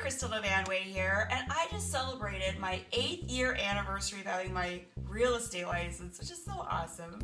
Kristin LaVanway here, and I just celebrated my 8th year anniversary of having my real estate license, which is so awesome.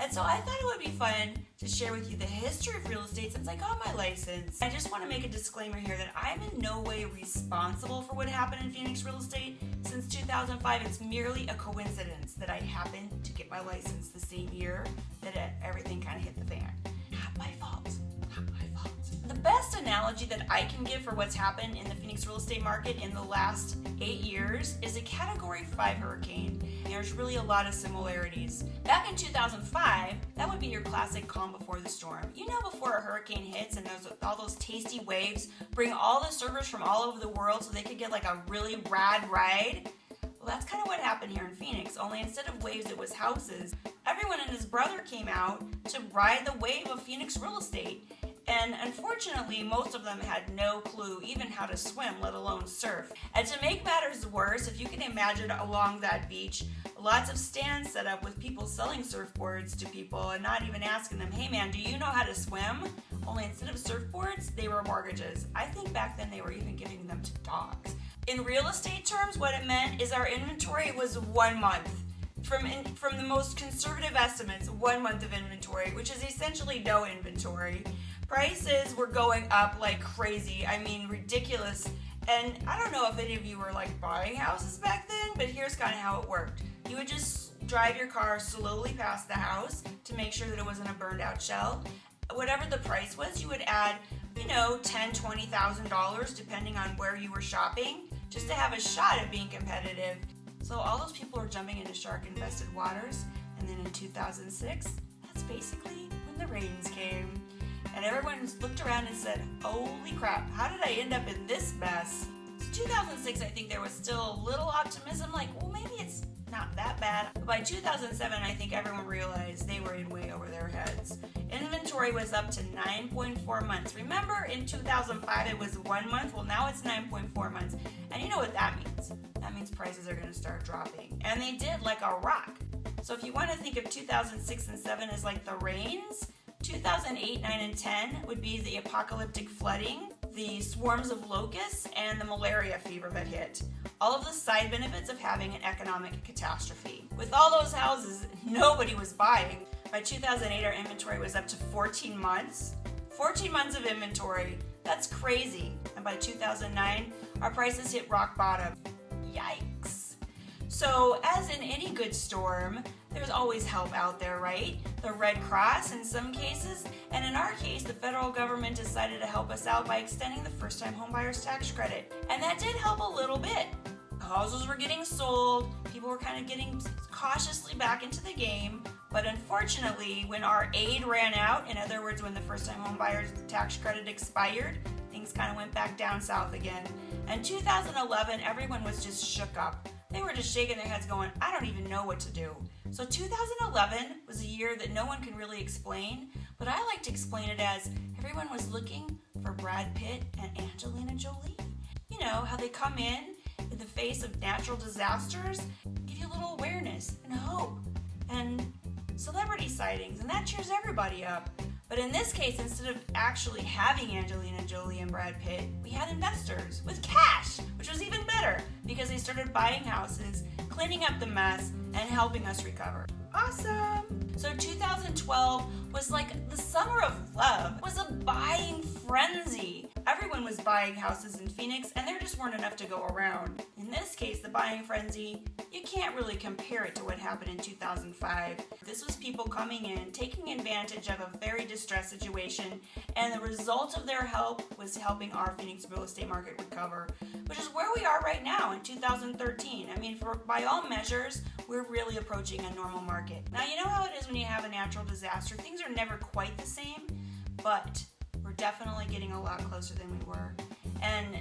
And so I thought it would be fun to share with you the history of real estate since I got my license. I just want to make a disclaimer here that I'm in no way responsible for what happened in Phoenix real estate since 2005. It's merely a coincidence that I happened to get my license the same year that everything kind of hit the fan. Not my fault. Not my fault. The best analogy that I can give for what's happened in the Phoenix real estate market in the last 8 years is a Category 5 hurricane. There's really a lot of similarities. Back in 2005, that would be your classic calm before the storm. You know, before a hurricane hits and all those tasty waves bring all the surfers from all over the world so they could get like a really rad ride? Well, that's kind of what happened here in Phoenix, only instead of waves, it was houses. Everyone and his brother came out to ride the wave of Phoenix real estate. And unfortunately, most of them had no clue even how to swim, let alone surf. And to make matters worse, if you can imagine along that beach, lots of stands set up with people selling surfboards to people and not even asking them, hey man, do you know how to swim? Only instead of surfboards, they were mortgages. I think back then they were even giving them to dogs. In real estate terms, what it meant is our inventory was 1 month. From the most conservative estimates, 1 month of inventory, which is essentially no inventory. Prices were going up like crazy. I mean, ridiculous. And I don't know if any of you were like buying houses back then, but here's kind of how it worked. You would just drive your car slowly past the house to make sure that it wasn't a burned out shell. Whatever the price was, you would add, $10,000, $20,000 depending on where you were shopping, just to have a shot at being competitive. So all those people were jumping into shark-infested waters, and then in 2006, that's basically when the rains came. And everyone looked around and said, holy crap, how did I end up in this mess? So 2006, I think there was still a little optimism, like, well, maybe it's not that bad. But by 2007, I think everyone realized they were in way over their heads. Inventory was up to 9.4 months. Remember, in 2005, it was 1 month? Well, now it's 9.4 months. And you know what that means? That means prices are going to start dropping. And they did, like a rock. So if you want to think of 2006 and 7 as like the rains, 2008, 9, and 10 would be the apocalyptic flooding, the swarms of locusts, and the malaria fever that hit. All of the side benefits of having an economic catastrophe. With all those houses, nobody was buying. By 2008, our inventory was up to 14 months. 14 months of inventory. That's crazy. And by 2009, our prices hit rock bottom. Yikes. So, as in any good storm, there's always help out there, right? The Red Cross in some cases, and in our case, the federal government decided to help us out by extending the first-time homebuyers tax credit. And that did help a little bit. Houses were getting sold, people were kind of getting cautiously back into the game, but unfortunately, when our aid ran out, in other words, when the first-time homebuyers tax credit expired, things kind of went back down south again. And 2011, everyone was just shook up. They were just shaking their heads going, I don't even know what to do. So 2011 was a year that no one can really explain, but I like to explain it as everyone was looking for Brad Pitt and Angelina Jolie. You know, how they come in the face of natural disasters, give you a little awareness and hope and celebrity sightings, and that cheers everybody up. But in this case, instead of actually having Angelina Jolie and Brad Pitt, we had investors with cash, which was even better because they started buying houses, cleaning up the mess, and helping us recover. Awesome! So 2012 was like the summer of love. It was a buying frenzy. Everyone was buying houses in Phoenix, and there just weren't enough to go around. In this case, the buying frenzy, you can't really compare it to what happened in 2005. This was people coming in, taking advantage of a very distressed situation, and the result of their help was helping our Phoenix real estate market recover, which is where we are right now in 2013. I mean, by all measures, we're really approaching a normal market. Now, you know how it is when you have a natural disaster. Things are never quite the same, but we're definitely getting a lot closer than we were. And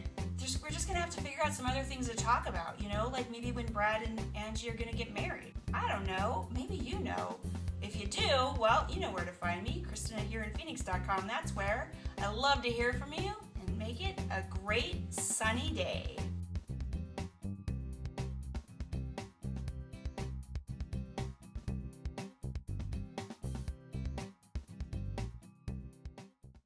we're just going to have to figure out some other things to talk about, like maybe when Brad and Angie are going to get married. I don't know. Maybe you know. If you do, well, you know where to find me, Kristin at hereinphoenix.com. That's where. I love to hear from you, and make it a great sunny day.